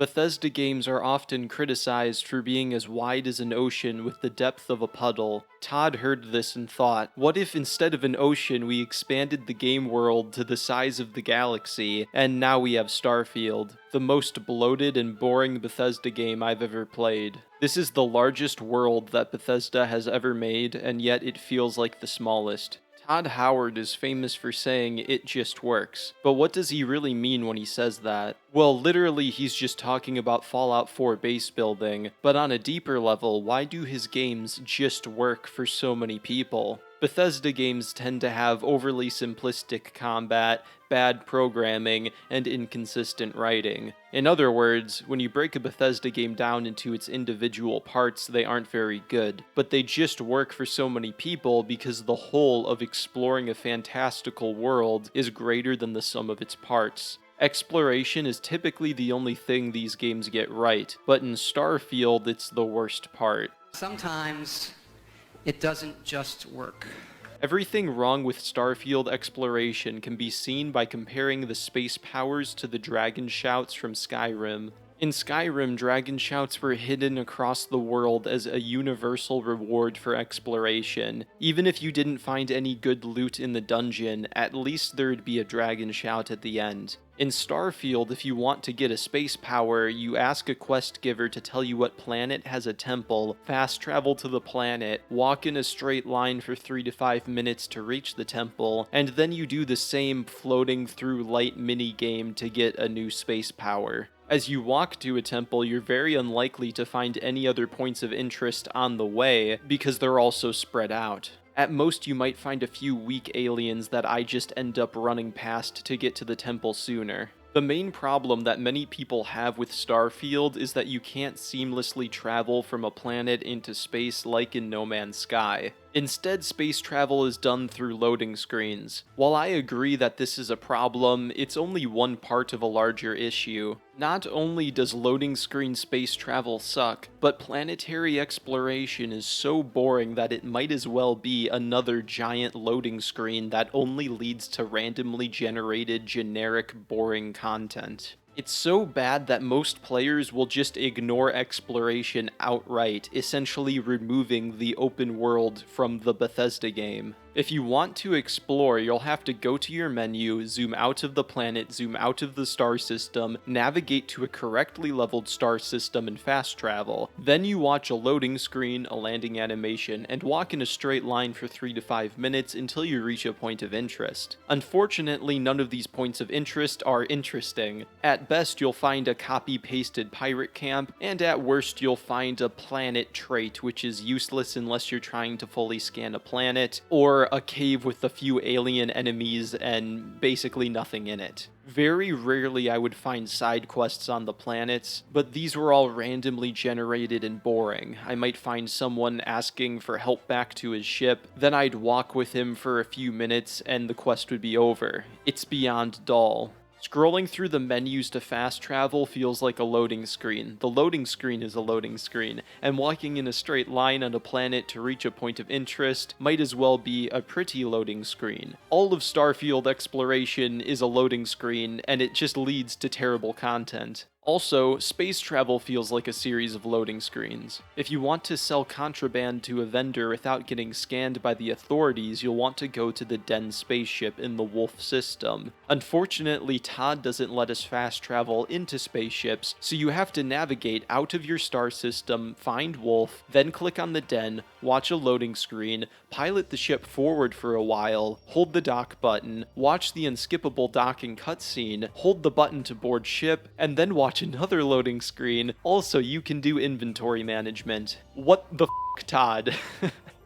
Bethesda games are often criticized for being as wide as an ocean with the depth of a puddle. Todd heard this and thought, what if instead of an ocean we expanded the game world to the size of the galaxy, and now we have Starfield, the most bloated and boring Bethesda game I've ever played. This is the largest world that Bethesda has ever made, and yet it feels like the smallest. Todd Howard is famous for saying it just works, but what does he really mean when he says that? Well, literally he's just talking about Fallout 4 base building, but on a deeper level, why do his games just work for so many people? Bethesda games tend to have overly simplistic combat, bad programming, and inconsistent writing. In other words, when you break a Bethesda game down into its individual parts, they aren't very good, but they just work for so many people because the whole of exploring a fantastical world is greater than the sum of its parts. Exploration is typically the only thing these games get right, but in Starfield, it's the worst part. Sometimes it doesn't just work. Everything wrong with Starfield exploration can be seen by comparing the space powers to the dragon shouts from Skyrim. In Skyrim, dragon shouts were hidden across the world as a universal reward for exploration. Even if you didn't find any good loot in the dungeon, at least there'd be a dragon shout at the end. In Starfield, if you want to get a space power, you ask a quest giver to tell you what planet has a temple, fast travel to the planet, walk in a straight line for 3 to 5 minutes to reach the temple, and then you do the same floating through light mini-game to get a new space power. As you walk to a temple, you're very unlikely to find any other points of interest on the way, because they're all so spread out. At most, you might find a few weak aliens that I just end up running past to get to the temple sooner. The main problem that many people have with Starfield is that you can't seamlessly travel from a planet into space like in No Man's Sky. Instead, space travel is done through loading screens. While I agree that this is a problem, it's only one part of a larger issue. Not only does loading screen space travel suck, but planetary exploration is so boring that it might as well be another giant loading screen that only leads to randomly generated, generic, boring content. It's so bad that most players will just ignore exploration outright, essentially removing the open world from the Bethesda game. If you want to explore, you'll have to go to your menu, zoom out of the planet, zoom out of the star system, navigate to a correctly leveled star system and fast travel. Then you watch a loading screen, a landing animation, and walk in a straight line for 3 to 5 minutes until you reach a point of interest. Unfortunately, none of these points of interest are interesting. At best, you'll find a copy-pasted pirate camp, and at worst, you'll find a planet trait, which is useless unless you're trying to fully scan a planet, or a cave with a few alien enemies and basically nothing in it. Very rarely I would find side quests on the planets, but these were all randomly generated and boring. I might find someone asking for help back to his ship, then I'd walk with him for a few minutes and the quest would be over. It's beyond dull. Scrolling through the menus to fast travel feels like a loading screen. The loading screen is a loading screen, and walking in a straight line on a planet to reach a point of interest might as well be a pretty loading screen. All of Starfield exploration is a loading screen, and it just leads to terrible content. Also, space travel feels like a series of loading screens. If you want to sell contraband to a vendor without getting scanned by the authorities, you'll want to go to the Den spaceship in the Wolf system. Unfortunately, Todd doesn't let us fast travel into spaceships, so you have to navigate out of your star system, find Wolf, then click on the Den, watch a loading screen, pilot the ship forward for a while, hold the dock button, watch the unskippable docking cutscene, hold the button to board ship, and then watch another loading screen. Also, you can do inventory management. What the f***, Todd?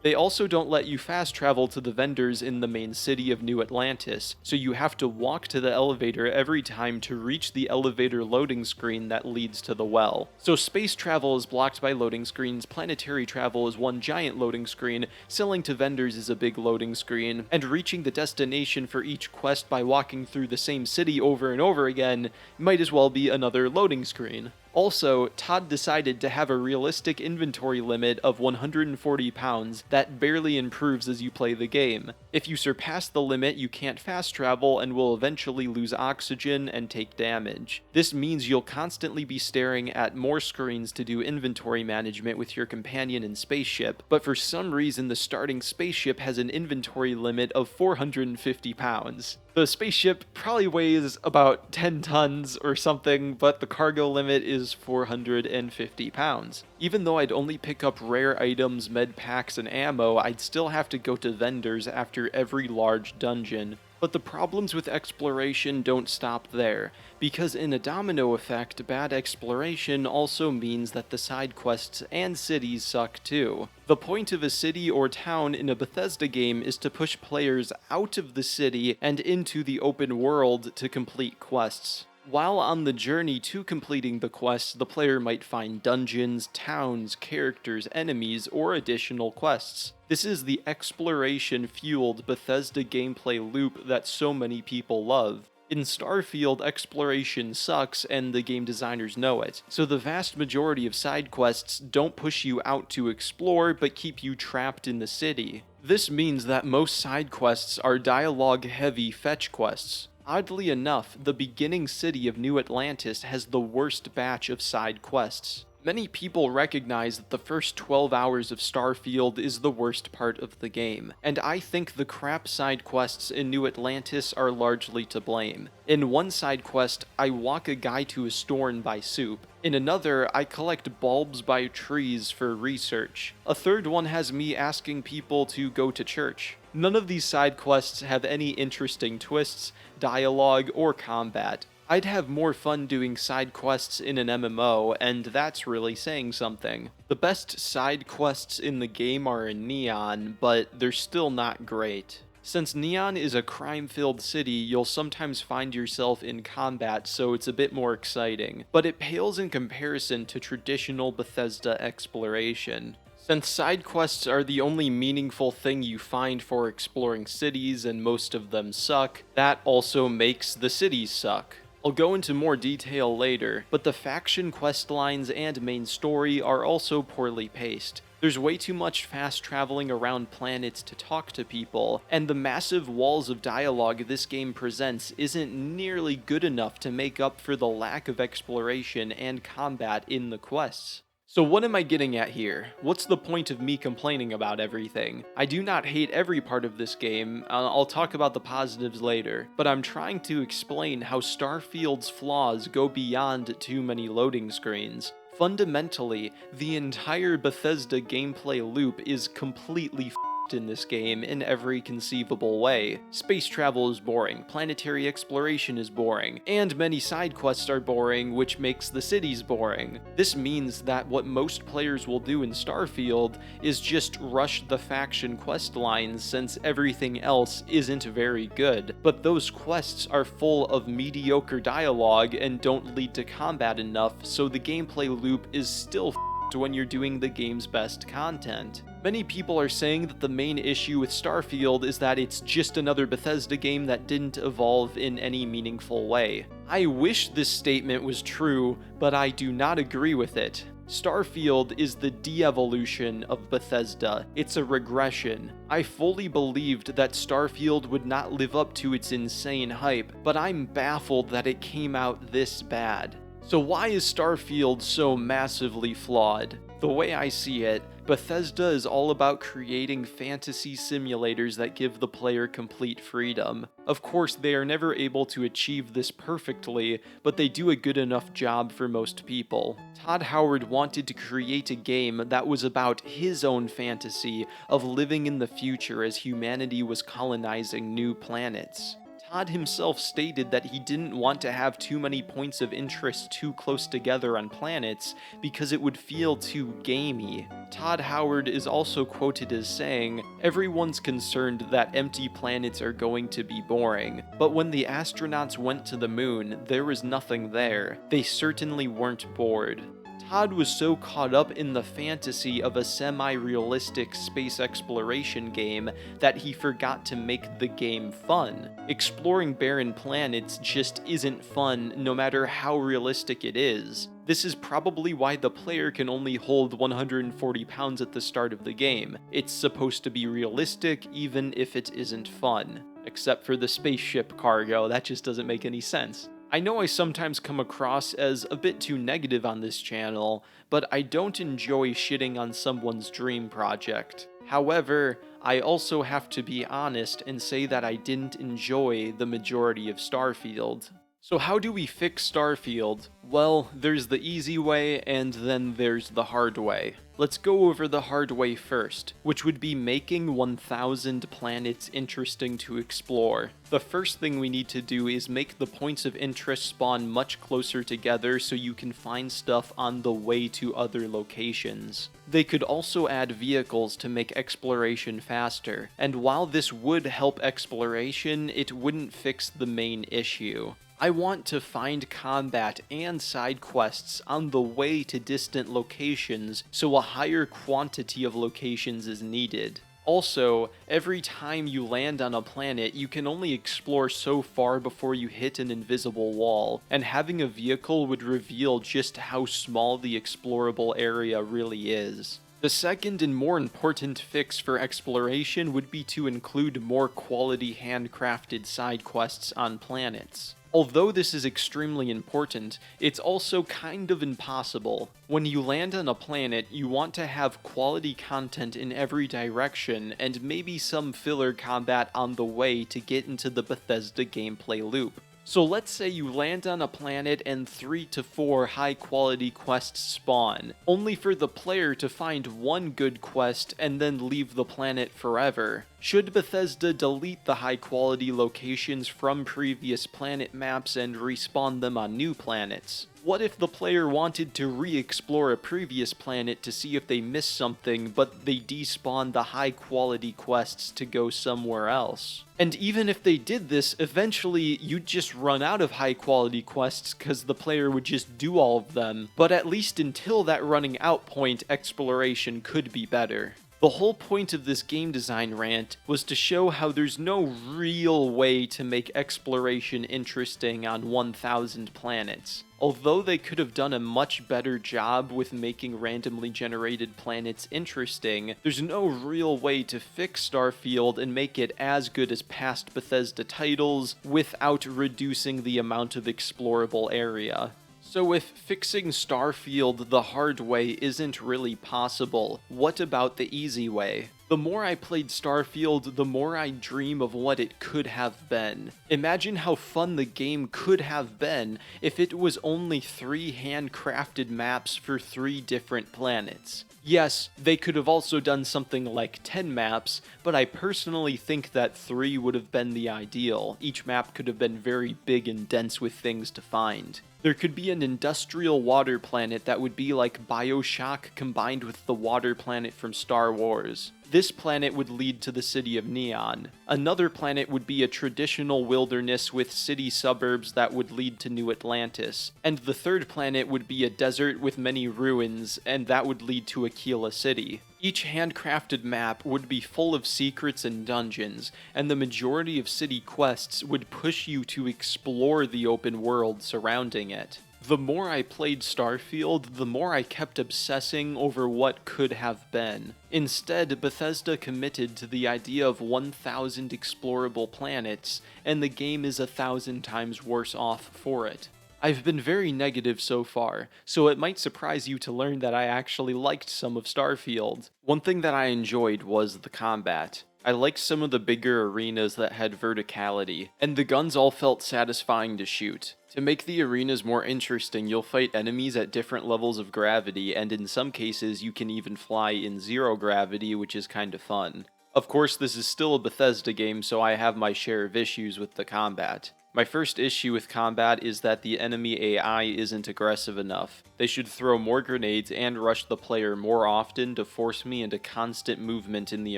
They also don't let you fast travel to the vendors in the main city of New Atlantis, so you have to walk to the elevator every time to reach the elevator loading screen that leads to the well. So space travel is blocked by loading screens, planetary travel is one giant loading screen, selling to vendors is a big loading screen, and reaching the destination for each quest by walking through the same city over and over again might as well be another loading screen. Also, Todd decided to have a realistic inventory limit of 140 pounds that barely improves as you play the game. If you surpass the limit, you can't fast travel and will eventually lose oxygen and take damage. This means you'll constantly be staring at more screens to do inventory management with your companion and spaceship, but for some reason the starting spaceship has an inventory limit of 450 pounds. The spaceship probably weighs about 10 tons or something, but the cargo limit is 450 pounds. Even though I'd only pick up rare items, med packs, and ammo, I'd still have to go to vendors after every large dungeon. But the problems with exploration don't stop there, because in a domino effect, bad exploration also means that the side quests and cities suck too. The point of a city or town in a Bethesda game is to push players out of the city and into the open world to complete quests. While on the journey to completing the quests, the player might find dungeons, towns, characters, enemies, or additional quests. This is the exploration-fueled Bethesda gameplay loop that so many people love. In Starfield, exploration sucks, and the game designers know it, so the vast majority of side quests don't push you out to explore, but keep you trapped in the city. This means that most side quests are dialogue-heavy fetch quests. Oddly enough, the beginning city of New Atlantis has the worst batch of side quests. Many people recognize that the first 12 hours of Starfield is the worst part of the game, and I think the crap side quests in New Atlantis are largely to blame. In one side quest, I walk a guy to a store and buy soup. In another, I collect bulbs by trees for research. A third one has me asking people to go to church. None of these side quests have any interesting twists, dialogue, or combat. I'd have more fun doing side quests in an MMO, and that's really saying something. The best side quests in the game are in Neon, but they're still not great. Since Neon is a crime-filled city, you'll sometimes find yourself in combat, so it's a bit more exciting, but it pales in comparison to traditional Bethesda exploration. Since side quests are the only meaningful thing you find for exploring cities, and most of them suck, that also makes the cities suck. I'll go into more detail later, but the faction questlines and main story are also poorly paced. There's way too much fast traveling around planets to talk to people, and the massive walls of dialogue this game presents isn't nearly good enough to make up for the lack of exploration and combat in the quests. So what am I getting at here? What's the point of me complaining about everything? I do not hate every part of this game, I'll talk about the positives later, but I'm trying to explain how Starfield's flaws go beyond too many loading screens. Fundamentally, the entire Bethesda gameplay loop is completely in this game in every conceivable way. Space travel is boring, planetary exploration is boring, and many side quests are boring, which makes the cities boring. This means that what most players will do in Starfield is just rush the faction quest lines since everything else isn't very good, but those quests are full of mediocre dialogue and don't lead to combat enough, so the gameplay loop is still when you're doing the game's best content. Many people are saying that the main issue with Starfield is that it's just another Bethesda game that didn't evolve in any meaningful way. I wish this statement was true, but I do not agree with it. Starfield is the de-evolution of Bethesda. It's a regression. I fully believed that Starfield would not live up to its insane hype, but I'm baffled that it came out this bad. So why is Starfield so massively flawed? The way I see it, Bethesda is all about creating fantasy simulators that give the player complete freedom. Of course, they are never able to achieve this perfectly, but they do a good enough job for most people. Todd Howard wanted to create a game that was about his own fantasy of living in the future as humanity was colonizing new planets. Todd himself stated that he didn't want to have too many points of interest too close together on planets because it would feel too gamey. Todd Howard is also quoted as saying, "Everyone's concerned that empty planets are going to be boring, but when the astronauts went to the moon, there was nothing there. They certainly weren't bored." Todd was so caught up in the fantasy of a semi-realistic space exploration game that he forgot to make the game fun. Exploring barren planets just isn't fun no matter how realistic it is. This is probably why the player can only hold 140 pounds at the start of the game. It's supposed to be realistic, even if it isn't fun. Except for the spaceship cargo, that just doesn't make any sense. I know I sometimes come across as a bit too negative on this channel, but I don't enjoy shitting on someone's dream project. However, I also have to be honest and say that I didn't enjoy the majority of Starfield. So how do we fix Starfield? Well, there's the easy way, and then there's the hard way. Let's go over the hard way first, which would be making 1,000 planets interesting to explore. The first thing we need to do is make the points of interest spawn much closer together so you can find stuff on the way to other locations. They could also add vehicles to make exploration faster, and while this would help exploration, it wouldn't fix the main issue. I want to find combat and side quests on the way to distant locations, so a higher quantity of locations is needed. Also, every time you land on a planet, you can only explore so far before you hit an invisible wall, and having a vehicle would reveal just how small the explorable area really is. The second and more important fix for exploration would be to include more quality handcrafted side quests on planets. Although this is extremely important, it's also kind of impossible. When you land on a planet, you want to have quality content in every direction, and maybe some filler combat on the way to get into the Bethesda gameplay loop. So let's say you land on a planet and 3 to 4 high quality quests spawn, only for the player to find one good quest and then leave the planet forever. Should Bethesda delete the high quality locations from previous planet maps and respawn them on new planets? What if the player wanted to re-explore a previous planet to see if they missed something, but they despawned the high quality quests to go somewhere else? And even if they did this, eventually you'd just run out of high quality quests because the player would just do all of them, but at least until that running out point, exploration could be better. The whole point of this game design rant was to show how there's no real way to make exploration interesting on 1,000 planets. Although they could have done a much better job with making randomly generated planets interesting, there's no real way to fix Starfield and make it as good as past Bethesda titles without reducing the amount of explorable area. So if fixing Starfield the hard way isn't really possible, what about the easy way? The more I played Starfield, the more I dream of what it could have been. Imagine how fun the game could have been if it was only 3 handcrafted maps for 3 different planets. Yes, they could have also done something like 10 maps, but I personally think that 3 would have been the ideal. Each map could have been very big and dense with things to find. There could be an industrial water planet that would be like BioShock combined with the water planet from Star Wars. This planet would lead to the city of Neon. Another planet would be a traditional wilderness with city suburbs that would lead to New Atlantis. And the third planet would be a desert with many ruins, and that would lead to Aquila City. Each handcrafted map would be full of secrets and dungeons, and the majority of city quests would push you to explore the open world surrounding it. The more I played Starfield, the more I kept obsessing over what could have been. Instead, Bethesda committed to the idea of 1,000 explorable planets, and the game is 1,000 times worse off for it. I've been very negative so far, so it might surprise you to learn that I actually liked some of Starfield. One thing that I enjoyed was the combat. I liked some of the bigger arenas that had verticality, and the guns all felt satisfying to shoot. To make the arenas more interesting, you'll fight enemies at different levels of gravity, and in some cases you can even fly in 0 gravity, which is kinda fun. Of course, this is still a Bethesda game, so I have my share of issues with the combat. My first issue with combat is that the enemy AI isn't aggressive enough. They should throw more grenades and rush the player more often to force me into constant movement in the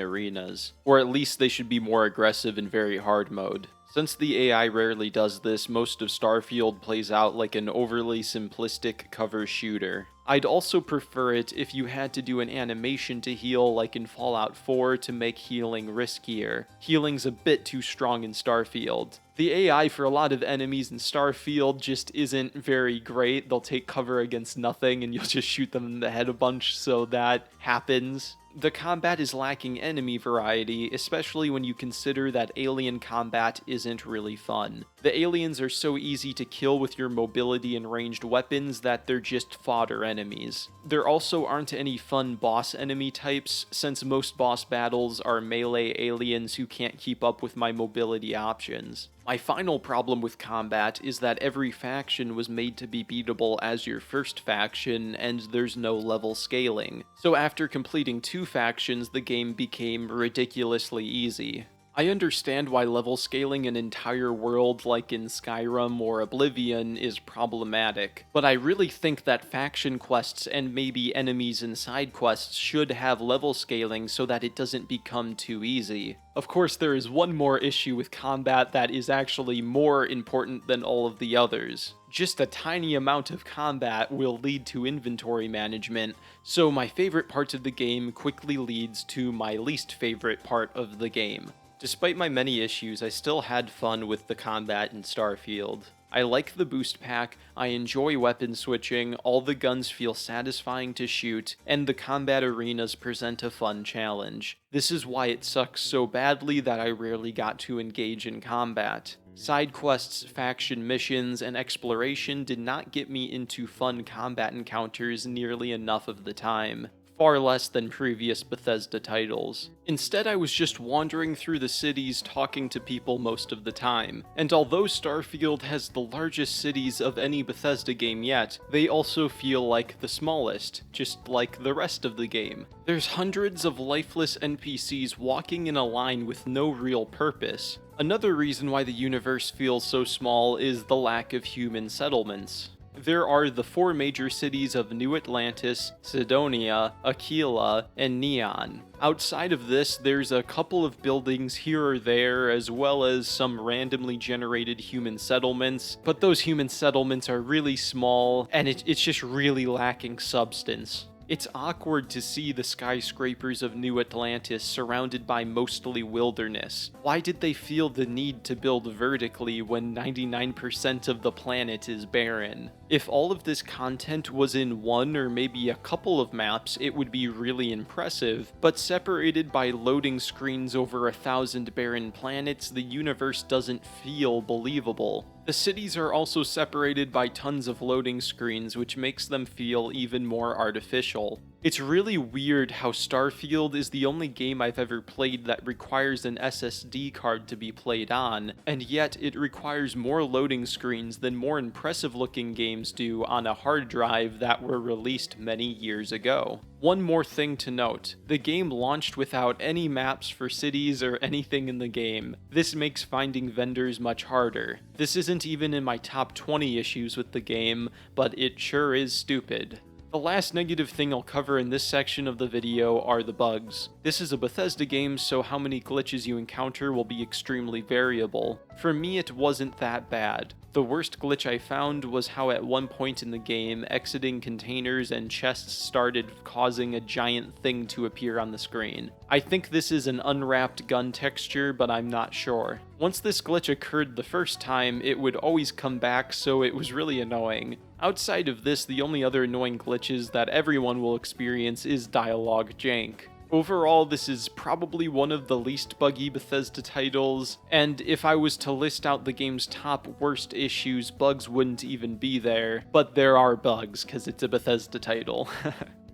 arenas. Or at least they should be more aggressive in very hard mode. Since the AI rarely does this, most of Starfield plays out like an overly simplistic cover shooter. I'd also prefer it if you had to do an animation to heal like in Fallout 4 to make healing riskier. Healing's a bit too strong in Starfield. The AI for a lot of enemies in Starfield just isn't very great. They'll take cover against nothing and you'll just shoot them in the head a bunch, so that happens. The combat is lacking enemy variety, especially when you consider that alien combat isn't really fun. The aliens are so easy to kill with your mobility and ranged weapons that they're just fodder enemies. There also aren't any fun boss enemy types, since most boss battles are melee aliens who can't keep up with my mobility options. My final problem with combat is that every faction was made to be beatable as your first faction, and there's no level scaling. So after completing 2 factions, the game became ridiculously easy. I understand why level scaling an entire world like in Skyrim or Oblivion is problematic, but I really think that faction quests and maybe enemies and side quests should have level scaling so that it doesn't become too easy. Of course, there is one more issue with combat that is actually more important than all of the others. Just a tiny amount of combat will lead to inventory management, so my favorite parts of the game quickly leads to my least favorite part of the game. Despite my many issues, I still had fun with the combat in Starfield. I like the boost pack, I enjoy weapon switching, all the guns feel satisfying to shoot, and the combat arenas present a fun challenge. This is why it sucks so badly that I rarely got to engage in combat. Side quests, faction missions, and exploration did not get me into fun combat encounters nearly enough of the time. Far less than previous Bethesda titles. Instead, I was just wandering through the cities talking to people most of the time. And although Starfield has the largest cities of any Bethesda game yet, they also feel like the smallest, just like the rest of the game. There's hundreds of lifeless NPCs walking in a line with no real purpose. Another reason why the universe feels so small is the lack of human settlements. There are the 4 major cities of New Atlantis, Sidonia, Aquila, and Neon. Outside of this, there's a couple of buildings here or there, as well as some randomly generated human settlements, but those human settlements are really small, and it's just really lacking substance. It's awkward to see the skyscrapers of New Atlantis surrounded by mostly wilderness. Why did they feel the need to build vertically when 99% of the planet is barren? If all of this content was in one or maybe a couple of maps, it would be really impressive, but separated by loading screens over 1,000 barren planets, the universe doesn't feel believable. The cities are also separated by tons of loading screens, which makes them feel even more artificial. It's really weird how Starfield is the only game I've ever played that requires an SSD card to be played on, and yet it requires more loading screens than more impressive looking games do on a hard drive that were released many years ago. One more thing to note, the game launched without any maps for cities or anything in the game. This makes finding vendors much harder. This isn't even in my top 20 issues with the game, but it sure is stupid. The last negative thing I'll cover in this section of the video are the bugs. This is a Bethesda game, so how many glitches you encounter will be extremely variable. For me, it wasn't that bad. The worst glitch I found was how at one point in the game, exiting containers and chests started causing a giant thing to appear on the screen. I think this is an unwrapped gun texture, but I'm not sure. Once this glitch occurred the first time, it would always come back, so it was really annoying. Outside of this, the only other annoying glitches that everyone will experience is dialogue jank. Overall, this is probably one of the least buggy Bethesda titles, and if I was to list out the game's top worst issues, bugs wouldn't even be there, but there are bugs, because it's a Bethesda title.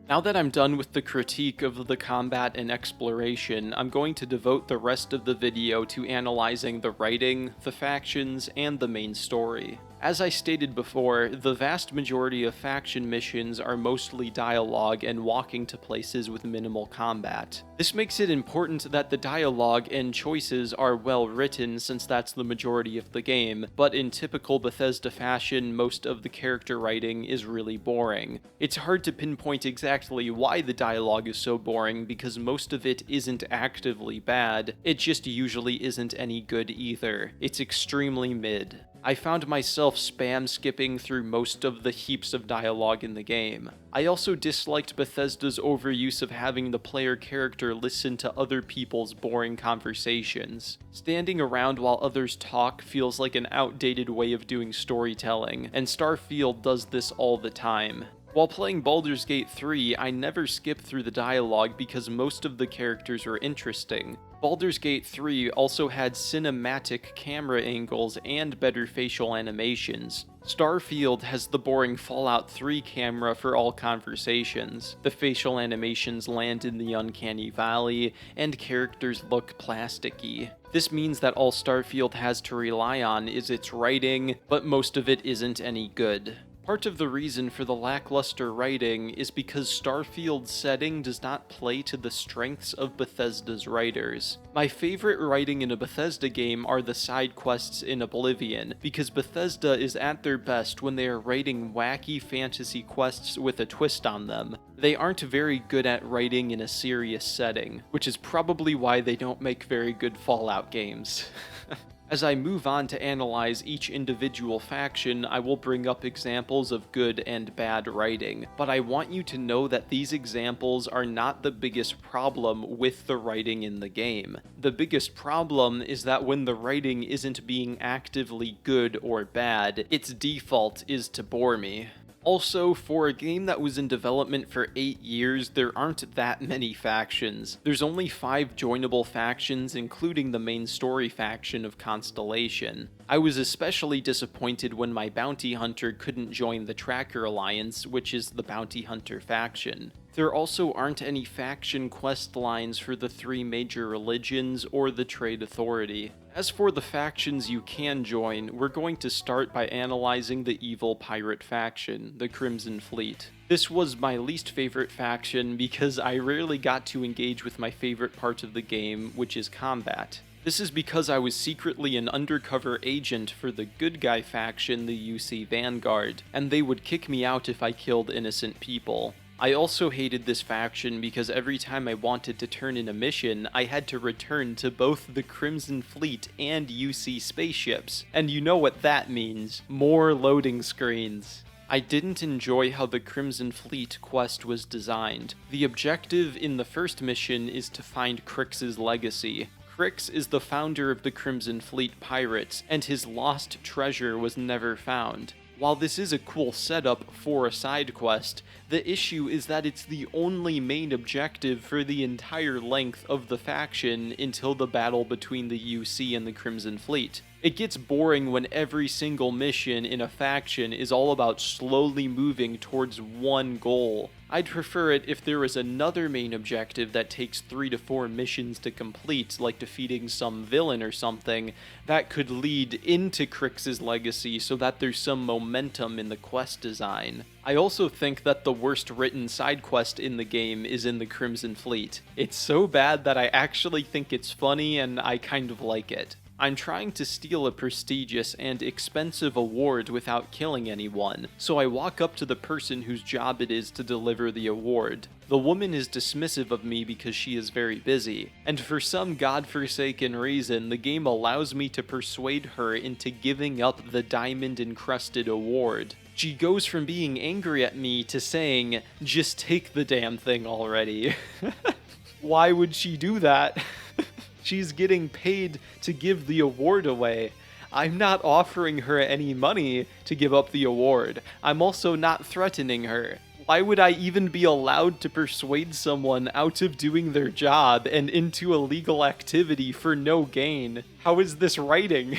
Now that I'm done with the critique of the combat and exploration, I'm going to devote the rest of the video to analyzing the writing, the factions, and the main story. As I stated before, the vast majority of faction missions are mostly dialogue and walking to places with minimal combat. This makes it important that the dialogue and choices are well written, since that's the majority of the game, but in typical Bethesda fashion, most of the character writing is really boring. It's hard to pinpoint exactly why the dialogue is so boring, because most of it isn't actively bad, it just usually isn't any good either. It's extremely mid. I found myself spam skipping through most of the heaps of dialogue in the game. I also disliked Bethesda's overuse of having the player character listen to other people's boring conversations. Standing around while others talk feels like an outdated way of doing storytelling, and Starfield does this all the time. While playing Baldur's Gate 3, I never skipped through the dialogue because most of the characters were interesting. Baldur's Gate 3 also had cinematic camera angles and better facial animations. Starfield has the boring Fallout 3 camera for all conversations. The facial animations land in the uncanny valley, and characters look plasticky. This means that all Starfield has to rely on is its writing, but most of it isn't any good. Part of the reason for the lackluster writing is because Starfield's setting does not play to the strengths of Bethesda's writers. My favorite writing in a Bethesda game are the side quests in Oblivion, because Bethesda is at their best when they are writing wacky fantasy quests with a twist on them. They aren't very good at writing in a serious setting, which is probably why they don't make very good Fallout games. As I move on to analyze each individual faction, I will bring up examples of good and bad writing, but I want you to know that these examples are not the biggest problem with the writing in the game. The biggest problem is that when the writing isn't being actively good or bad, its default is to bore me. Also, for a game that was in development for 8 years, there aren't that many factions. There's only 5 joinable factions, including the main story faction of Constellation. I was especially disappointed when my bounty hunter couldn't join the Tracker Alliance, which is the bounty hunter faction. There also aren't any faction quest lines for the 3 major religions or the Trade Authority. As for the factions you can join, we're going to start by analyzing the evil pirate faction, the Crimson Fleet. This was my least favorite faction because I rarely got to engage with my favorite part of the game, which is combat. This is because I was secretly an undercover agent for the good guy faction, the UC Vanguard, and they would kick me out if I killed innocent people. I also hated this faction because every time I wanted to turn in a mission, I had to return to both the Crimson Fleet and UC spaceships, and you know what that means. More loading screens. I didn't enjoy how the Crimson Fleet quest was designed. The objective in the first mission is to find Crix's legacy. Crix is the founder of the Crimson Fleet pirates, and his lost treasure was never found. While this is a cool setup for a side quest, the issue is that it's the only main objective for the entire length of the faction until the battle between the UC and the Crimson Fleet. It gets boring when every single mission in a faction is all about slowly moving towards one goal. I'd prefer it if there was another main objective that takes 3 to 4 missions to complete, like defeating some villain or something, that could lead into Crix's legacy so that there's some momentum in the quest design. I also think that the worst written side quest in the game is in the Crimson Fleet. It's so bad that I actually think it's funny and I kind of like it. I'm trying to steal a prestigious and expensive award without killing anyone, so I walk up to the person whose job it is to deliver the award. The woman is dismissive of me because she is very busy, and for some godforsaken reason, the game allows me to persuade her into giving up the diamond-encrusted award. She goes from being angry at me to saying, "Just take the damn thing already." Why would she do that? She's getting paid to give the award away. I'm not offering her any money to give up the award. I'm also not threatening her. Why would I even be allowed to persuade someone out of doing their job and into illegal activity for no gain? How is this writing?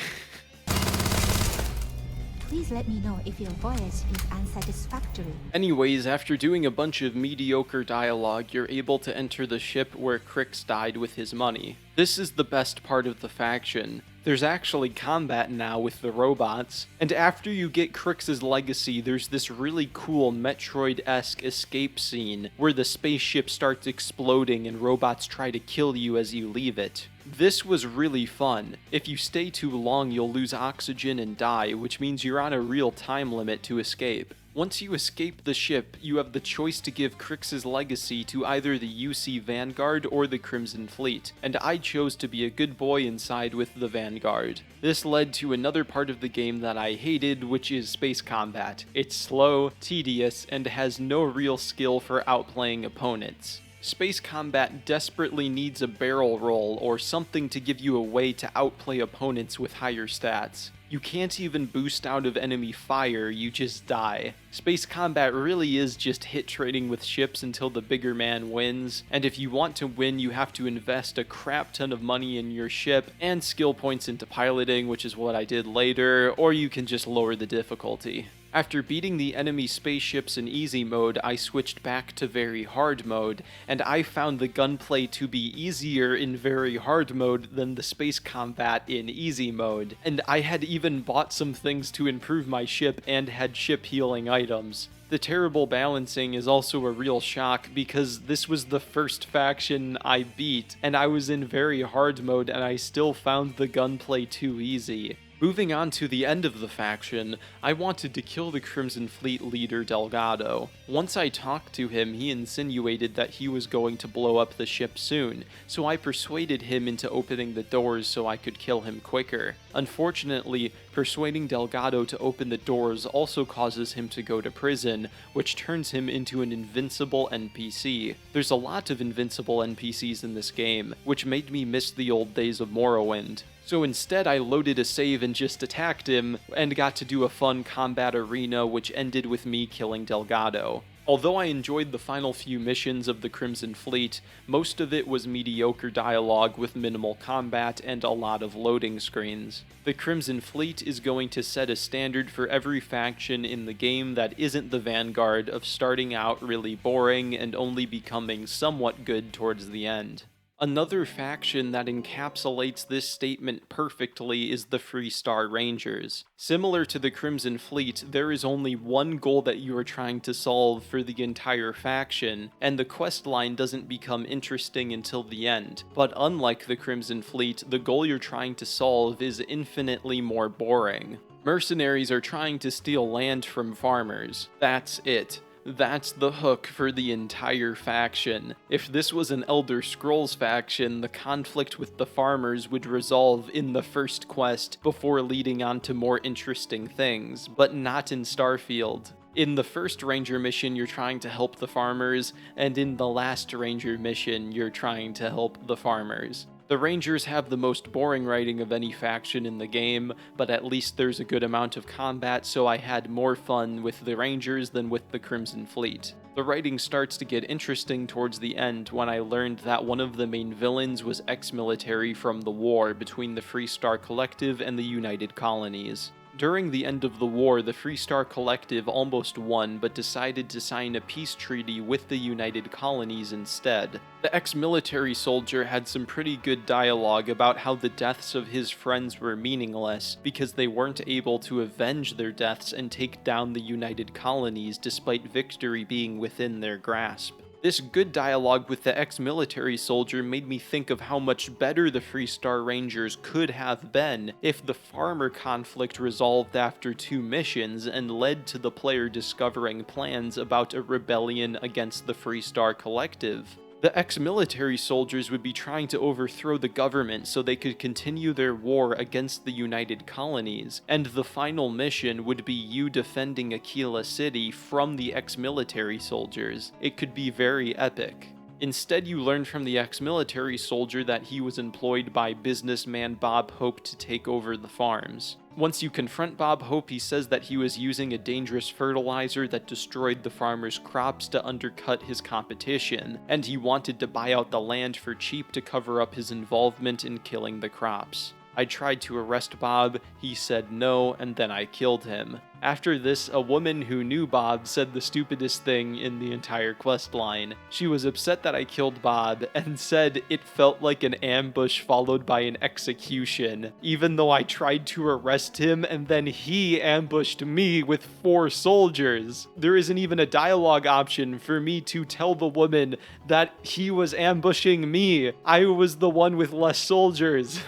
Please let me know if your voyage is unsatisfactory. Anyways, after doing a bunch of mediocre dialogue, you're able to enter the ship where Crix died with his money. This is the best part of the faction. There's actually combat now with the robots, and after you get Crix's legacy, there's this really cool Metroid-esque escape scene where the spaceship starts exploding and robots try to kill you as you leave it. This was really fun. If you stay too long, you'll lose oxygen and die, which means you're on a real time limit to escape. Once you escape the ship, you have the choice to give Crix's legacy to either the UC Vanguard or the Crimson Fleet, and I chose to be a good boy and side with the Vanguard. This led to another part of the game that I hated, which is space combat. It's slow, tedious, and has no real skill for outplaying opponents. Space combat desperately needs a barrel roll or something to give you a way to outplay opponents with higher stats. You can't even boost out of enemy fire, you just die. Space combat really is just hit trading with ships until the bigger man wins, and if you want to win, you have to invest a crap ton of money in your ship and skill points into piloting, which is what I did later, or you can just lower the difficulty. After beating the enemy spaceships in easy mode, I switched back to very hard mode, and I found the gunplay to be easier in very hard mode than the space combat in easy mode, and I had even bought some things to improve my ship and had ship healing items. The terrible balancing is also a real shock because this was the first faction I beat, and I was in very hard mode and I still found the gunplay too easy. Moving on to the end of the faction, I wanted to kill the Crimson Fleet leader Delgado. Once I talked to him, he insinuated that he was going to blow up the ship soon, so I persuaded him into opening the doors so I could kill him quicker. Unfortunately, persuading Delgado to open the doors also causes him to go to prison, which turns him into an invincible NPC. There's a lot of invincible NPCs in this game, which made me miss the old days of Morrowind. So instead I loaded a save and just attacked him, and got to do a fun combat arena which ended with me killing Delgado. Although I enjoyed the final few missions of the Crimson Fleet, most of it was mediocre dialogue with minimal combat and a lot of loading screens. The Crimson Fleet is going to set a standard for every faction in the game that isn't the Vanguard of starting out really boring and only becoming somewhat good towards the end. Another faction that encapsulates this statement perfectly is the Freestar Rangers. Similar to the Crimson Fleet, there is only one goal that you are trying to solve for the entire faction, and the quest line doesn't become interesting until the end. But unlike the Crimson Fleet, the goal you're trying to solve is infinitely more boring. Mercenaries are trying to steal land from farmers. That's it. That's the hook for the entire faction. If this was an Elder Scrolls faction, the conflict with the farmers would resolve in the first quest before leading on to more interesting things, but not in Starfield. In the first Ranger mission, you're trying to help the farmers, and in the last Ranger mission, you're trying to help the farmers. The Rangers have the most boring writing of any faction in the game, but at least there's a good amount of combat, so I had more fun with the Rangers than with the Crimson Fleet. The writing starts to get interesting towards the end when I learned that one of the main villains was ex-military from the war between the Freestar Collective and the United Colonies. During the end of the war, the Freestar Collective almost won, but decided to sign a peace treaty with the United Colonies instead. The ex-military soldier had some pretty good dialogue about how the deaths of his friends were meaningless, because they weren't able to avenge their deaths and take down the United Colonies despite victory being within their grasp. This good dialogue with the ex-military soldier made me think of how much better the Freestar Rangers could have been if the farmer conflict resolved after 2 missions and led to the player discovering plans about a rebellion against the Freestar Collective. The ex-military soldiers would be trying to overthrow the government so they could continue their war against the United Colonies, and the final mission would be you defending Aquila City from the ex-military soldiers. It could be very epic. Instead, you learn from the ex-military soldier that he was employed by businessman Bob Hope to take over the farms. Once you confront Bob Hope, he says that he was using a dangerous fertilizer that destroyed the farmers' crops to undercut his competition, and he wanted to buy out the land for cheap to cover up his involvement in killing the crops. I tried to arrest Bob, he said no, and then I killed him. After this, a woman who knew Bob said the stupidest thing in the entire questline. She was upset that I killed Bob and said it felt like an ambush followed by an execution, even though I tried to arrest him and then he ambushed me with 4 soldiers. There isn't even a dialogue option for me to tell the woman that he was ambushing me. I was the one with less soldiers.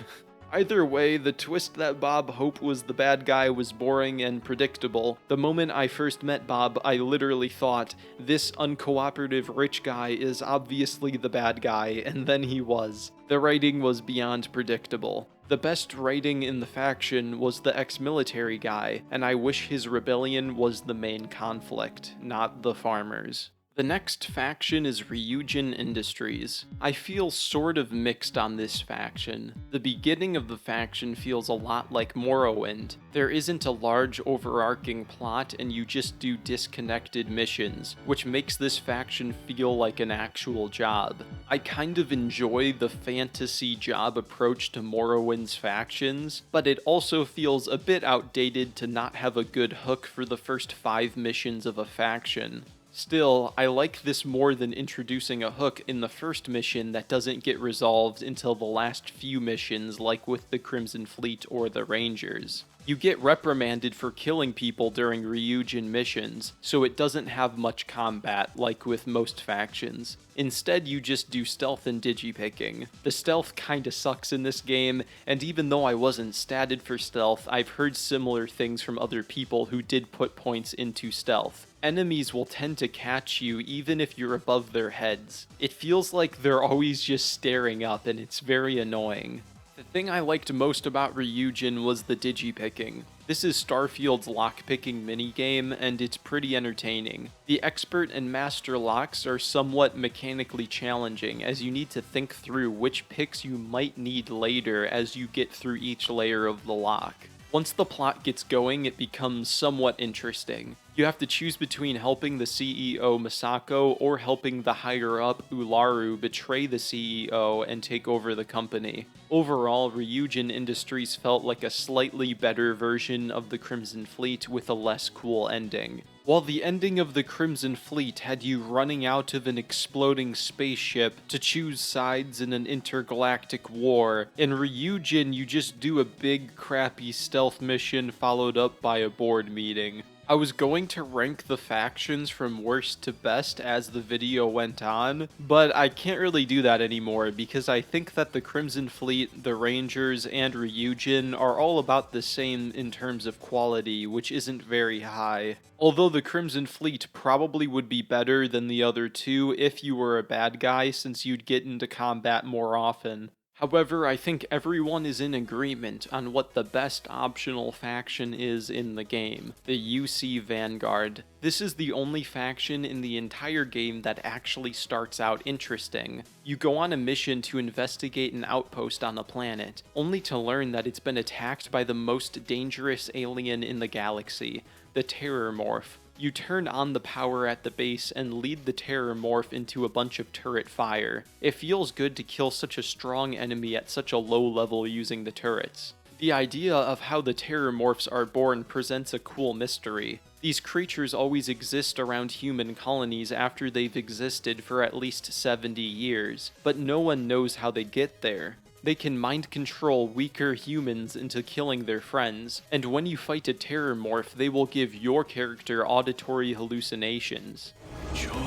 Either way, the twist that Bob Hope was the bad guy was boring and predictable. The moment I first met Bob, I literally thought, this uncooperative rich guy is obviously the bad guy, and then he was. The writing was beyond predictable. The best writing in the faction was the ex-military guy, and I wish his rebellion was the main conflict, not the farmers. The next faction is Ryujin Industries. I feel sort of mixed on this faction. The beginning of the faction feels a lot like Morrowind. There isn't a large overarching plot and you just do disconnected missions, which makes this faction feel like an actual job. I kind of enjoy the fantasy job approach to Morrowind's factions, but it also feels a bit outdated to not have a good hook for the first 5 missions of a faction. Still, I like this more than introducing a hook in the first mission that doesn't get resolved until the last few missions, like with the Crimson Fleet or the Rangers. You get reprimanded for killing people during Ryujin missions, so it doesn't have much combat like with most factions. Instead, you just do stealth and digipicking. The stealth kinda sucks in this game, and even though I wasn't statted for stealth, I've heard similar things from other people who did put points into stealth. Enemies will tend to catch you even if you're above their heads. It feels like they're always just staring up, and it's very annoying. The thing I liked most about Ryujin was the digipicking. This is Starfield's lockpicking minigame, and it's pretty entertaining. The expert and master locks are somewhat mechanically challenging, as you need to think through which picks you might need later as you get through each layer of the lock. Once the plot gets going, it becomes somewhat interesting. You have to choose between helping the CEO Masako or helping the higher-up Ularu betray the CEO and take over the company. Overall, Ryujin Industries felt like a slightly better version of the Crimson Fleet with a less cool ending. While the ending of the Crimson Fleet had you running out of an exploding spaceship to choose sides in an intergalactic war, in Ryujin you just do a big crappy stealth mission followed up by a board meeting. I was going to rank the factions from worst to best as the video went on, but I can't really do that anymore because I think that the Crimson Fleet, the Rangers, and Ryujin are all about the same in terms of quality, which isn't very high. Although the Crimson Fleet probably would be better than the other two if you were a bad guy, since you'd get into combat more often. However, I think everyone is in agreement on what the best optional faction is in the game, the UC Vanguard. This is the only faction in the entire game that actually starts out interesting. You go on a mission to investigate an outpost on a planet, only to learn that it's been attacked by the most dangerous alien in the galaxy, the Terrormorph. You turn on the power at the base and lead the Terrormorph into a bunch of turret fire. It feels good to kill such a strong enemy at such a low level using the turrets. The idea of how the Terrormorphs are born presents a cool mystery. These creatures always exist around human colonies after they've existed for at least 70 years, but no one knows how they get there. They can mind control weaker humans into killing their friends, and when you fight a Terrormorph, they will give your character auditory hallucinations. Join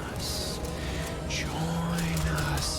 us.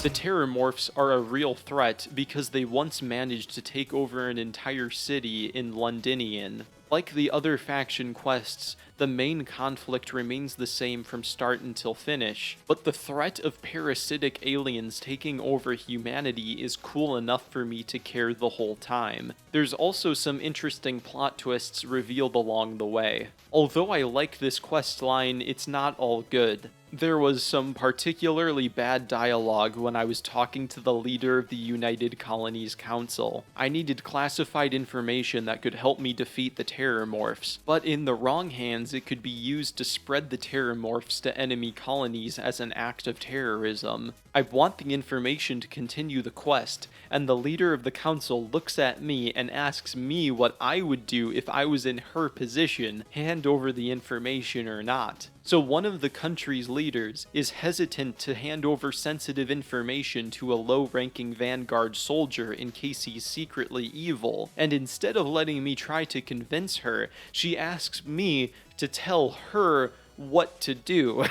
The Terrormorphs are a real threat because they once managed to take over an entire city in Londinian. Like the other faction quests, the main conflict remains the same from start until finish, but the threat of parasitic aliens taking over humanity is cool enough for me to care the whole time. There's also some interesting plot twists revealed along the way. Although I like this quest line, it's not all good. There was some particularly bad dialogue when I was talking to the leader of the United Colonies Council. I needed classified information that could help me defeat the Terrormorphs, but in the wrong hands aliens, it could be used to spread the terramorphs to enemy colonies as an act of terrorism. I want the information to continue the quest, and the leader of the council looks at me and asks me what I would do if I was in her position, hand over the information or not. So one of the country's leaders is hesitant to hand over sensitive information to a low-ranking Vanguard soldier in case he's secretly evil, and instead of letting me try to convince her, she asks me to tell her what to do.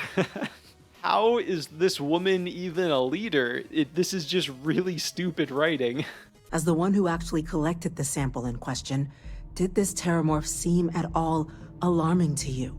How is this woman even a leader? This is just really stupid writing. As the one who actually collected the sample in question, did this terramorph seem at all alarming to you?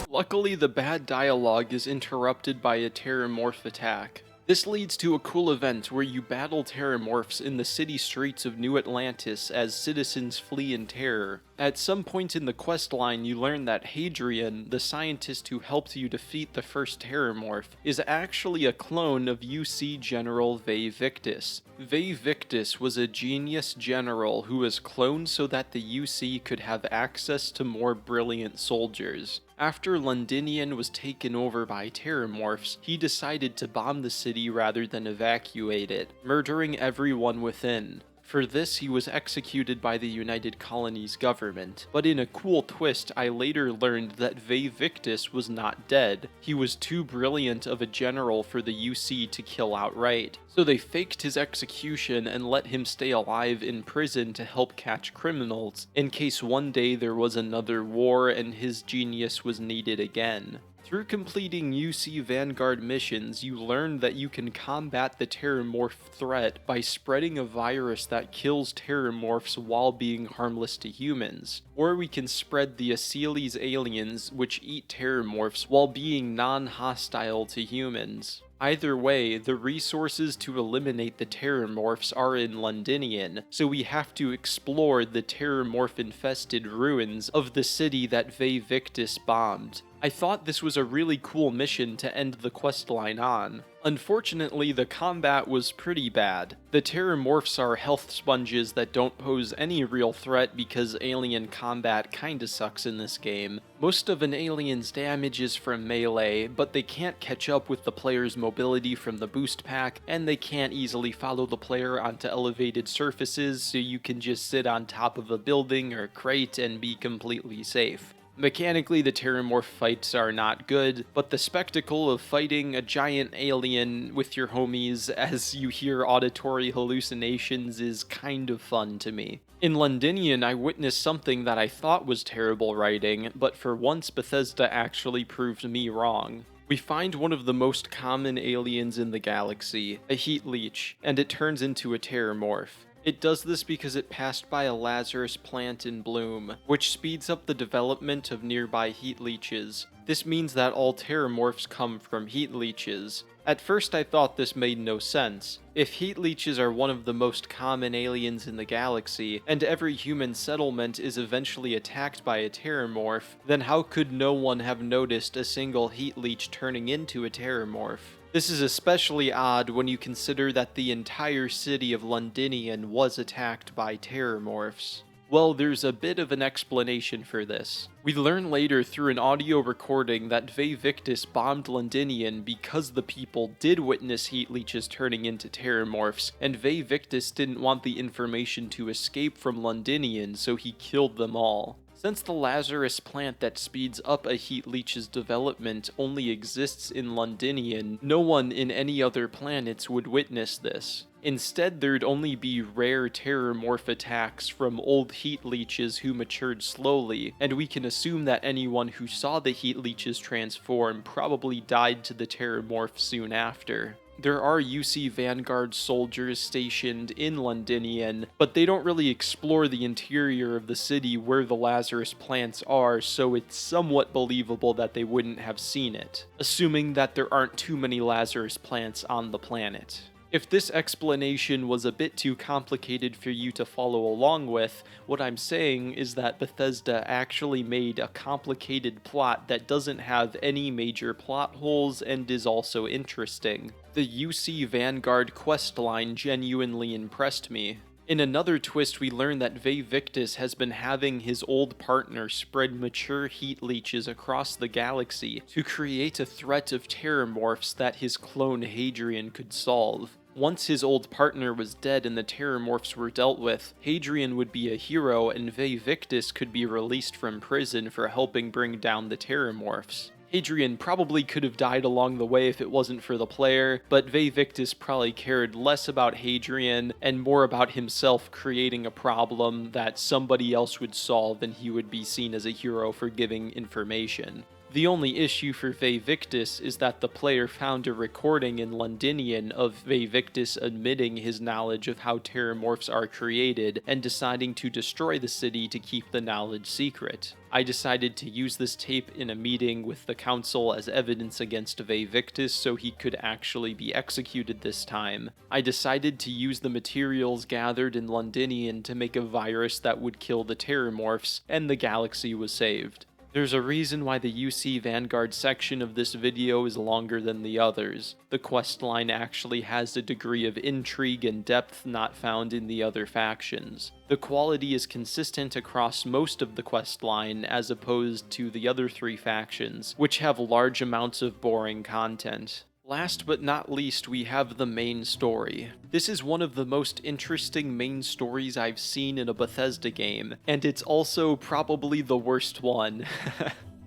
Luckily, the bad dialogue is interrupted by a terramorph attack. This leads to a cool event where you battle terramorphs in the city streets of New Atlantis as citizens flee in terror. At some point in the questline, you learn that Hadrian, the scientist who helped you defeat the first terramorph, is actually a clone of UC General Vae Victis. Vae Victis was a genius general who was cloned so that the UC could have access to more brilliant soldiers. After Londinian was taken over by terramorphs, he decided to bomb the city rather than evacuate it, murdering everyone within. For this, he was executed by the United Colonies government, but in a cool twist, I later learned that Vae Victis was not dead. He was too brilliant of a general for the UC to kill outright, so they faked his execution and let him stay alive in prison to help catch criminals, in case one day there was another war and his genius was needed again. Through completing UC Vanguard missions, you learn that you can combat the terramorph threat by spreading a virus that kills terramorphs while being harmless to humans. Or we can spread the Aceles aliens, which eat terramorphs, while being non-hostile to humans. Either way, the resources to eliminate the terramorphs are in Londinian, so we have to explore the terramorph-infested ruins of the city that Vae Victis bombed. I thought this was a really cool mission to end the questline on. Unfortunately, the combat was pretty bad. The terramorphs are health sponges that don't pose any real threat because alien combat kinda sucks in this game. Most of an alien's damage is from melee, but they can't catch up with the player's mobility from the boost pack, and they can't easily follow the player onto elevated surfaces, so you can just sit on top of a building or crate and be completely safe. Mechanically, the terramorph fights are not good, but the spectacle of fighting a giant alien with your homies as you hear auditory hallucinations is kind of fun to me. In Londinian, I witnessed something that I thought was terrible writing, but for once Bethesda actually proved me wrong. We find one of the most common aliens in the galaxy, a heat leech, and it turns into a terramorph. It does this because it passed by a Lazarus plant in bloom, which speeds up the development of nearby heat leeches. This means that all terramorphs come from heat leeches. At first I thought this made no sense. If heat leeches are one of the most common aliens in the galaxy, and every human settlement is eventually attacked by a terramorph, then how could no one have noticed a single heat leech turning into a terramorph? This is especially odd when you consider that the entire city of Londinian was attacked by terramorphs. Well, there's a bit of an explanation for this. We learn later through an audio recording that Vae Victis bombed Londinian because the people did witness heat leeches turning into terramorphs, and Vae Victis didn't want the information to escape from Londinian, so he killed them all. Since the Lazarus plant that speeds up a heat leech's development only exists in Londinian, no one in any other planets would witness this. Instead, there'd only be rare terramorph attacks from old heat leeches who matured slowly, and we can assume that anyone who saw the heat leeches transform probably died to the terramorph soon after. There are UC Vanguard soldiers stationed in Londinian, but they don't really explore the interior of the city where the Lazarus plants are, so it's somewhat believable that they wouldn't have seen it, assuming that there aren't too many Lazarus plants on the planet. If this explanation was a bit too complicated for you to follow along with, what I'm saying is that Bethesda actually made a complicated plot that doesn't have any major plot holes and is also interesting. The UC Vanguard questline genuinely impressed me. In another twist, we learn that Victus has been having his old partner spread mature heat leeches across the galaxy to create a threat of terramorphs that his clone Hadrian could solve. Once his old partner was dead and the terramorphs were dealt with, Hadrian would be a hero and Victus could be released from prison for helping bring down the terramorphs. Hadrian probably could have died along the way if it wasn't for the player, but Victus probably cared less about Hadrian and more about himself creating a problem that somebody else would solve and he would be seen as a hero for giving information. The only issue for Victus is that the player found a recording in Londinian of Victus admitting his knowledge of how terramorphs are created and deciding to destroy the city to keep the knowledge secret. I decided to use this tape in a meeting with the council as evidence against Victus so he could actually be executed this time. I decided to use the materials gathered in Londinian to make a virus that would kill the terramorphs, and the galaxy was saved. There's a reason why the UC Vanguard section of this video is longer than the others. The questline actually has a degree of intrigue and depth not found in the other factions. The quality is consistent across most of the questline as opposed to the other 3 factions, which have large amounts of boring content. Last but not least, we have the main story. This is one of the most interesting main stories I've seen in a Bethesda game, and it's also probably the worst one.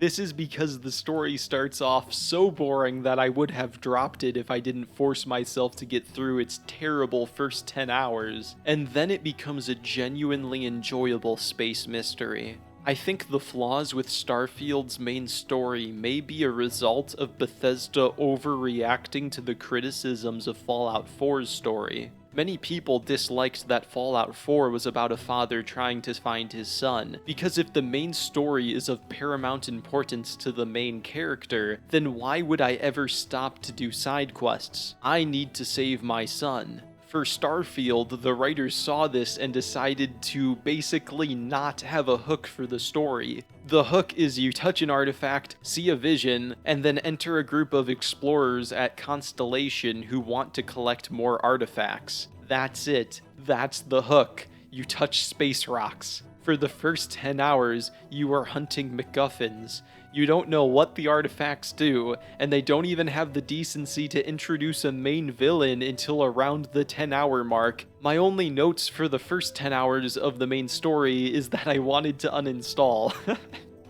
This is because the story starts off so boring that I would have dropped it if I didn't force myself to get through its terrible first 10 hours, and then it becomes a genuinely enjoyable space mystery. I think the flaws with Starfield's main story may be a result of Bethesda overreacting to the criticisms of Fallout 4's story. Many people disliked that Fallout 4 was about a father trying to find his son, because if the main story is of paramount importance to the main character, then why would I ever stop to do side quests? I need to save my son. For Starfield, the writers saw this and decided to basically not have a hook for the story. The hook is you touch an artifact, see a vision, and then enter a group of explorers at Constellation who want to collect more artifacts. That's it. That's the hook. You touch space rocks. For the first 10 hours, you are hunting MacGuffins. You don't know what the artifacts do, and they don't even have the decency to introduce a main villain until around the 10-hour mark. My only notes for the first 10 hours of the main story is that I wanted to uninstall.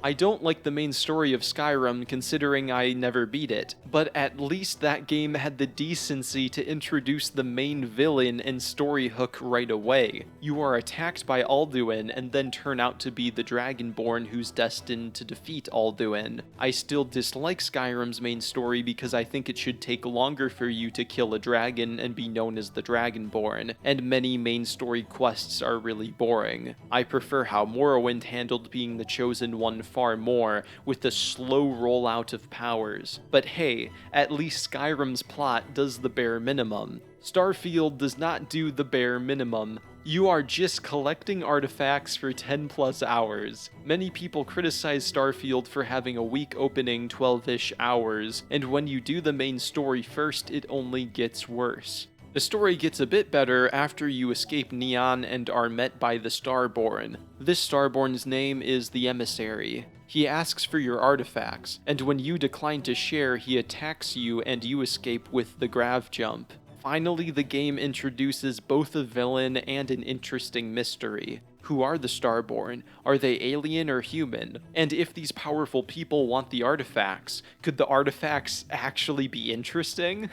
I don't like the main story of Skyrim considering I never beat it, but at least that game had the decency to introduce the main villain and story hook right away. You are attacked by Alduin and then turn out to be the Dragonborn who's destined to defeat Alduin. I still dislike Skyrim's main story because I think it should take longer for you to kill a dragon and be known as the Dragonborn, and many main story quests are really boring. I prefer how Morrowind handled being the chosen one far more, with the slow rollout of powers. But hey, at least Skyrim's plot does the bare minimum. Starfield does not do the bare minimum. You are just collecting artifacts for 10 plus hours. Many people criticize Starfield for having a weak opening 12-ish hours, and when you do the main story first, it only gets worse. The story gets a bit better after you escape Neon and are met by the Starborn. This Starborn's name is the Emissary. He asks for your artifacts, and when you decline to share, he attacks you and you escape with the grav jump. Finally, the game introduces both a villain and an interesting mystery. Who are the Starborn? Are they alien or human? And if these powerful people want the artifacts, could the artifacts actually be interesting?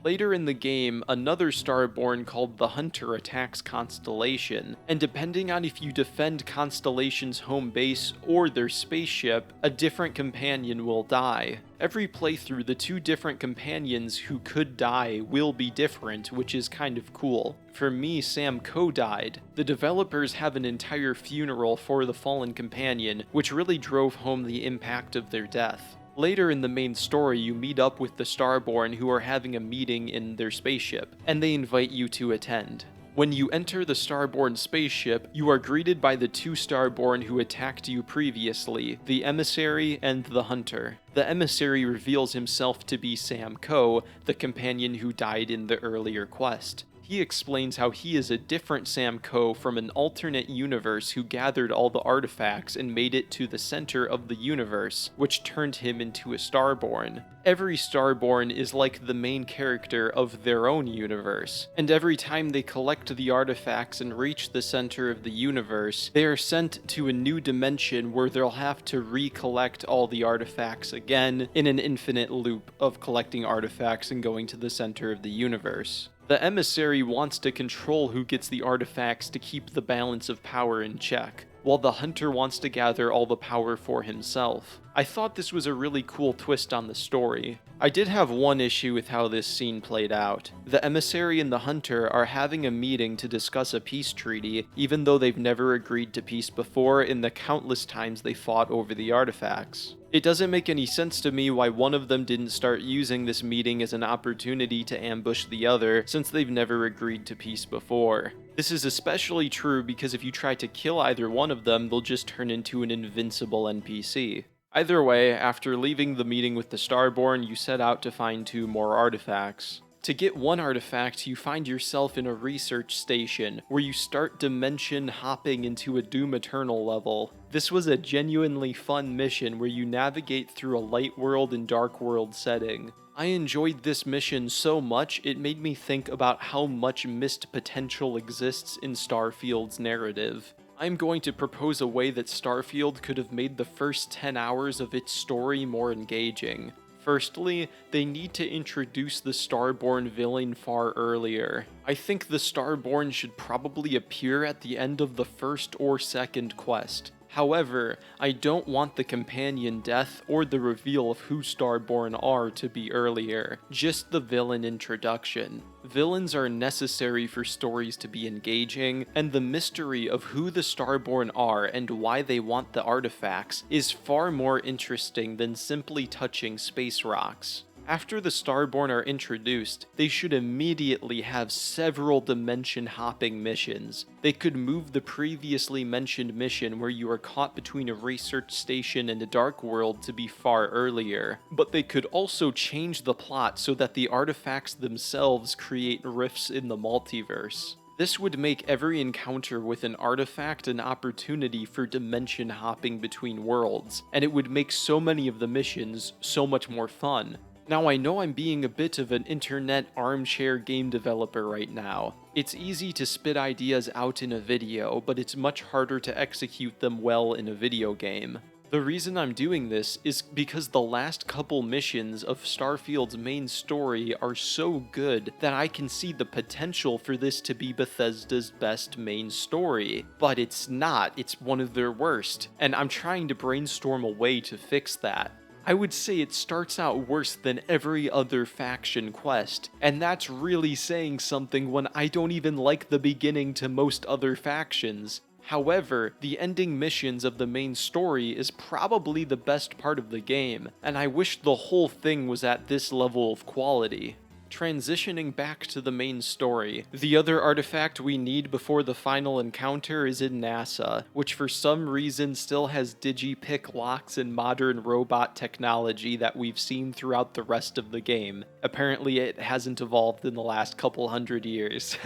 Later in the game, another Starborn called the Hunter attacks Constellation, and depending on if you defend Constellation's home base or their spaceship, a different companion will die. Every playthrough, the 2 different companions who could die will be different, which is kind of cool. For me, Sam Coe died. The developers have an entire funeral for the fallen companion, which really drove home the impact of their death. Later in the main story, you meet up with the Starborn who are having a meeting in their spaceship, and they invite you to attend. When you enter the Starborn spaceship, you are greeted by the 2 Starborn who attacked you previously, the Emissary and the Hunter. The Emissary reveals himself to be Sam Coe, the companion who died in the earlier quest. He explains how he is a different Sam Coe from an alternate universe who gathered all the artifacts and made it to the center of the universe, which turned him into a Starborn. Every Starborn is like the main character of their own universe, and every time they collect the artifacts and reach the center of the universe, they are sent to a new dimension where they'll have to recollect all the artifacts again in an infinite loop of collecting artifacts and going to the center of the universe. The emissary wants to control who gets the artifacts to keep the balance of power in check, while the hunter wants to gather all the power for himself. I thought this was a really cool twist on the story. I did have one issue with how this scene played out. The emissary and the hunter are having a meeting to discuss a peace treaty, even though they've never agreed to peace before in the countless times they fought over the artifacts. It doesn't make any sense to me why one of them didn't start using this meeting as an opportunity to ambush the other, since they've never agreed to peace before. This is especially true because if you try to kill either one of them, they'll just turn into an invincible NPC. Either way, after leaving the meeting with the Starborn, you set out to find 2 more artifacts. To get one artifact, you find yourself in a research station, where you start dimension hopping into a Doom Eternal level. This was a genuinely fun mission where you navigate through a light world and dark world setting. I enjoyed this mission so much, it made me think about how much missed potential exists in Starfield's narrative. I'm going to propose a way that Starfield could have made the first 10 hours of its story more engaging. Firstly, they need to introduce the Starborn villain far earlier. I think the Starborn should probably appear at the end of the first or second quest. However, I don't want the companion death or the reveal of who Starborn are to be earlier, just the villain introduction. Villains are necessary for stories to be engaging, and the mystery of who the Starborn are and why they want the artifacts is far more interesting than simply touching space rocks. After the Starborn are introduced, they should immediately have several dimension hopping missions. They could move the previously mentioned mission where you are caught between a research station and a dark world to be far earlier, but they could also change the plot so that the artifacts themselves create rifts in the multiverse. This would make every encounter with an artifact an opportunity for dimension hopping between worlds, and it would make so many of the missions so much more fun. Now, I know I'm being a bit of an internet armchair game developer right now. It's easy to spit ideas out in a video, but it's much harder to execute them well in a video game. The reason I'm doing this is because the last couple missions of Starfield's main story are so good that I can see the potential for this to be Bethesda's best main story. But it's not, it's one of their worst, and I'm trying to brainstorm a way to fix that. I would say it starts out worse than every other faction quest, and that's really saying something when I don't even like the beginning to most other factions. However, the ending missions of the main story is probably the best part of the game, and I wish the whole thing was at this level of quality. Transitioning back to the main story, the other artifact we need before the final encounter is in NASA, which for some reason still has digipick locks and modern robot technology that we've seen throughout the rest of the game. Apparently it hasn't evolved in the last couple hundred years.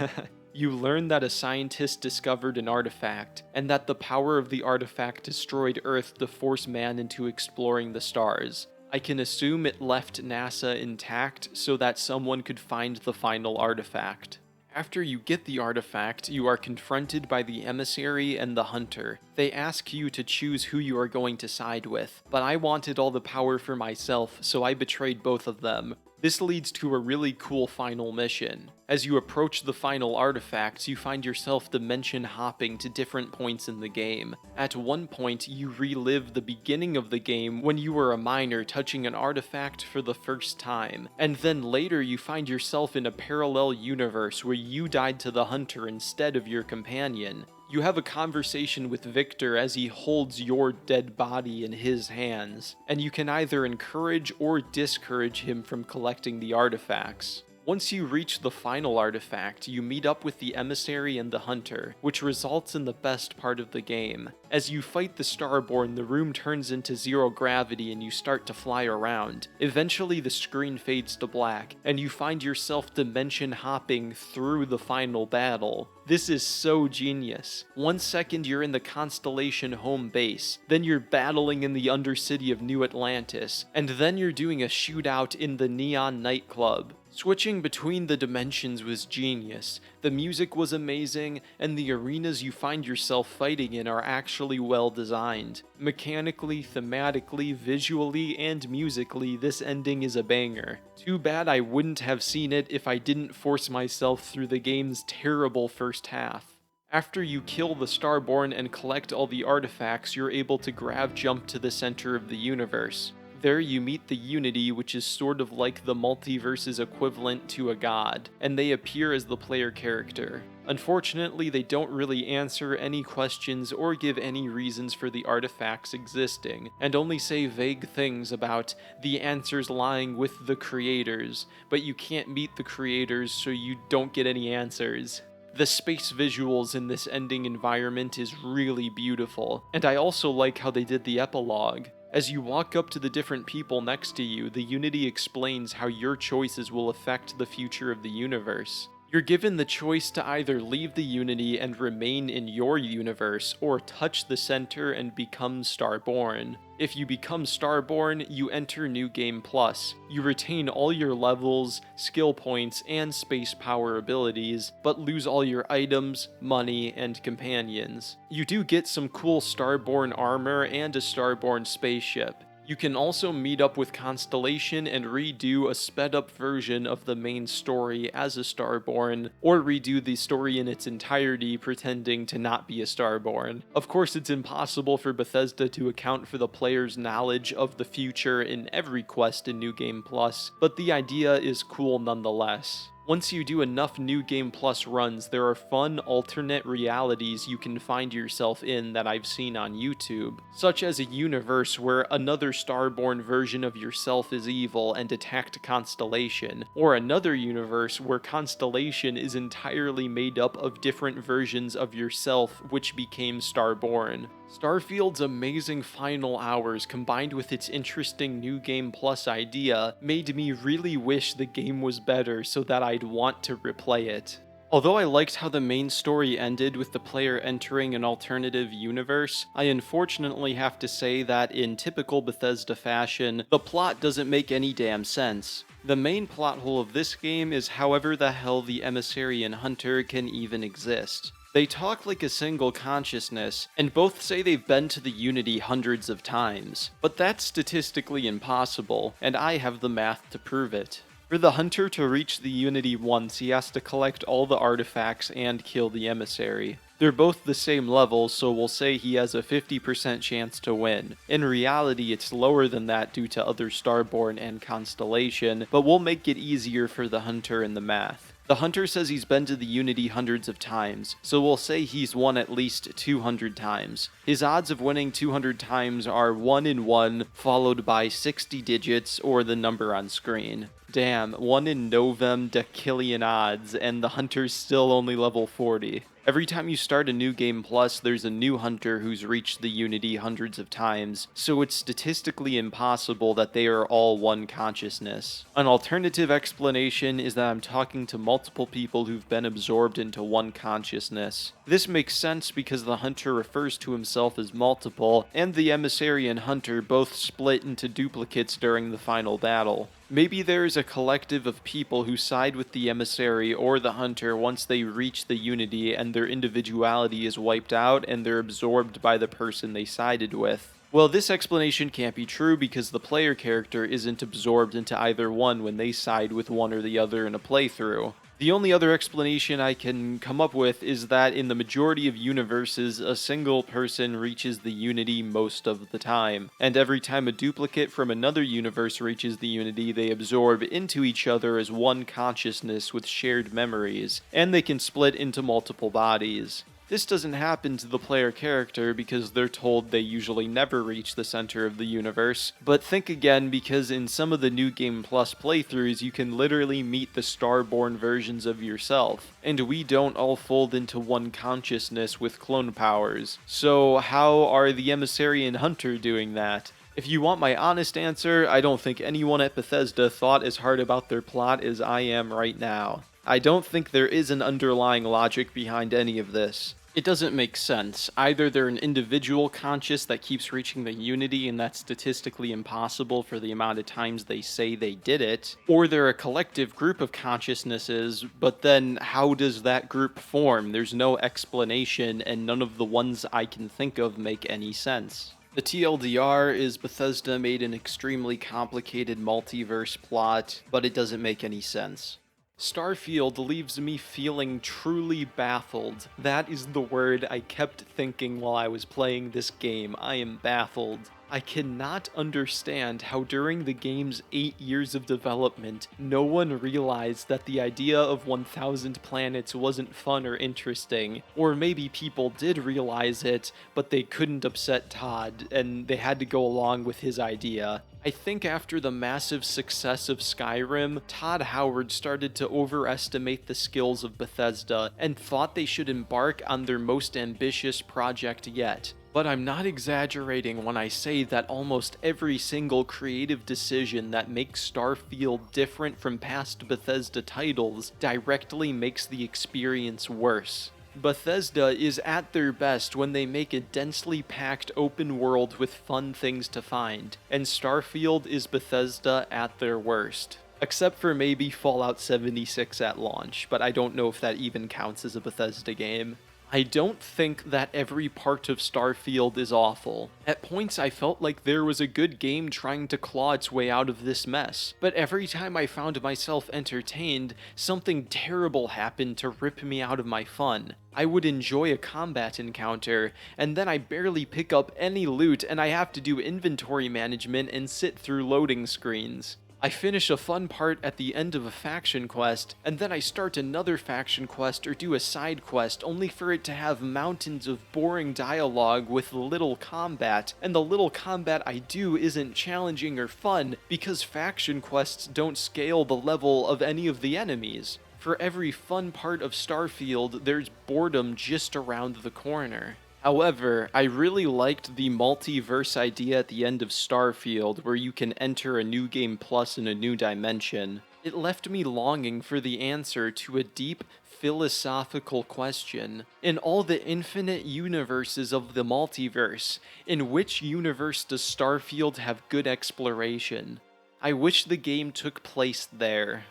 You learn that a scientist discovered an artifact, and that the power of the artifact destroyed Earth to force man into exploring the stars. I can assume it left NASA intact so that someone could find the final artifact. After you get the artifact, you are confronted by the emissary and the hunter. They ask you to choose who you are going to side with, but I wanted all the power for myself, so I betrayed both of them. This leads to a really cool final mission. As you approach the final artifacts, you find yourself dimension hopping to different points in the game. At one point, you relive the beginning of the game when you were a miner touching an artifact for the first time, and then later you find yourself in a parallel universe where you died to the hunter instead of your companion. You have a conversation with Victor as he holds your dead body in his hands, and you can either encourage or discourage him from collecting the artifacts. Once you reach the final artifact, you meet up with the emissary and the hunter, which results in the best part of the game. As you fight the Starborn, the room turns into zero gravity and you start to fly around. Eventually the screen fades to black, and you find yourself dimension hopping through the final battle. This is so genius. 1 second you're in the Constellation home base, then you're battling in the undercity of New Atlantis, and then you're doing a shootout in the Neon nightclub. Switching between the dimensions was genius, the music was amazing, and the arenas you find yourself fighting in are actually well designed. Mechanically, thematically, visually, and musically, this ending is a banger. Too bad I wouldn't have seen it if I didn't force myself through the game's terrible first half. After you kill the Starborn and collect all the artifacts, you're able to grav jump to the center of the universe. There you meet the Unity, which is sort of like the multiverse's equivalent to a god, and they appear as the player character. Unfortunately, they don't really answer any questions or give any reasons for the artifacts existing, and only say vague things about the answers lying with the creators, but you can't meet the creators, so you don't get any answers. The space visuals in this ending environment is really beautiful, and I also like how they did the epilogue. As you walk up to the different people next to you, the Unity explains how your choices will affect the future of the universe. You're given the choice to either leave the Unity and remain in your universe, or touch the center and become Starborn. If you become Starborn, you enter New Game Plus. You retain all your levels, skill points, and space power abilities, but lose all your items, money, and companions. You do get some cool Starborn armor and a Starborn spaceship. You can also meet up with Constellation and redo a sped up version of the main story as a Starborn, or redo the story in its entirety pretending to not be a Starborn. Of course, it's impossible for Bethesda to account for the player's knowledge of the future in every quest in New Game Plus, but the idea is cool nonetheless. Once you do enough New Game Plus runs, there are fun alternate realities you can find yourself in that I've seen on YouTube, such as a universe where another Starborn version of yourself is evil and attacked Constellation, or another universe where Constellation is entirely made up of different versions of yourself which became Starborn. Starfield's amazing final hours combined with its interesting New Game Plus idea made me really wish the game was better so that I'd want to replay it. Although I liked how the main story ended with the player entering an alternative universe, I unfortunately have to say that in typical Bethesda fashion, the plot doesn't make any damn sense. The main plot hole of this game is however the hell the emissary and hunter can even exist. They talk like a single consciousness, and both say they've been to the Unity hundreds of times, but that's statistically impossible, and I have the math to prove it. For the hunter to reach the Unity once, he has to collect all the artifacts and kill the emissary. They're both the same level, so we'll say he has a 50% chance to win. In reality, it's lower than that due to other Starborn and Constellation, but we'll make it easier for the hunter in the math. The hunter says he's been to the Unity hundreds of times, so we'll say he's won at least 200 times. His odds of winning 200 times are 1 in 1, followed by 60 digits or the number on screen. Damn, 1 in novem decillion odds, and the hunter's still only level 40. Every time you start a New Game Plus, there's a new hunter who's reached the Unity hundreds of times, so it's statistically impossible that they are all one consciousness. An alternative explanation is that I'm talking to multiple people who've been absorbed into one consciousness. This makes sense because the hunter refers to himself as multiple, and the emissary and hunter both split into duplicates during the final battle. Maybe there's a collective of people who side with the emissary or the hunter once they reach the Unity and their individuality is wiped out and they're absorbed by the person they sided with. Well, this explanation can't be true because the player character isn't absorbed into either one when they side with one or the other in a playthrough. The only other explanation I can come up with is that in the majority of universes, a single person reaches the Unity most of the time, and every time a duplicate from another universe reaches the Unity, they absorb into each other as one consciousness with shared memories, and they can split into multiple bodies. This doesn't happen to the player character because they're told they usually never reach the center of the universe, but think again because in some of the New Game Plus playthroughs you can literally meet the Starborn versions of yourself, and we don't all fold into one consciousness with clone powers. So how are the Emissary and Hunter doing that? If you want my honest answer, I don't think anyone at Bethesda thought as hard about their plot as I am right now. I don't think there is an underlying logic behind any of this. It doesn't make sense. Either they're an individual conscious that keeps reaching the unity and that's statistically impossible for the amount of times they say they did it, or they're a collective group of consciousnesses, but then how does that group form? There's no explanation, and none of the ones I can think of make any sense. The TLDR is Bethesda made an extremely complicated multiverse plot, but it doesn't make any sense. Starfield leaves me feeling truly baffled. That is the word I kept thinking while I was playing this game. I am baffled. I cannot understand how during the game's 8 years of development, no one realized that the idea of 1,000 planets wasn't fun or interesting. Or maybe people did realize it, but they couldn't upset Todd, and they had to go along with his idea. I think after the massive success of Skyrim, Todd Howard started to overestimate the skills of Bethesda and thought they should embark on their most ambitious project yet. But I'm not exaggerating when I say that almost every single creative decision that makes Starfield different from past Bethesda titles directly makes the experience worse. Bethesda is at their best when they make a densely packed open world with fun things to find, and Starfield is Bethesda at their worst. Except for maybe Fallout 76 at launch, but I don't know if that even counts as a Bethesda game. I don't think that every part of Starfield is awful. At points I felt like there was a good game trying to claw its way out of this mess, but every time I found myself entertained, something terrible happened to rip me out of my fun. I would enjoy a combat encounter, and then I barely pick up any loot and I have to do inventory management and sit through loading screens. I finish a fun part at the end of a faction quest, and then I start another faction quest or do a side quest only for it to have mountains of boring dialogue with little combat, and the little combat I do isn't challenging or fun because faction quests don't scale the level of any of the enemies. For every fun part of Starfield, there's boredom just around the corner. However, I really liked the multiverse idea at the end of Starfield where you can enter a new game plus in a new dimension. It left me longing for the answer to a deep, philosophical question. In all the infinite universes of the multiverse, in which universe does Starfield have good exploration? I wish the game took place there.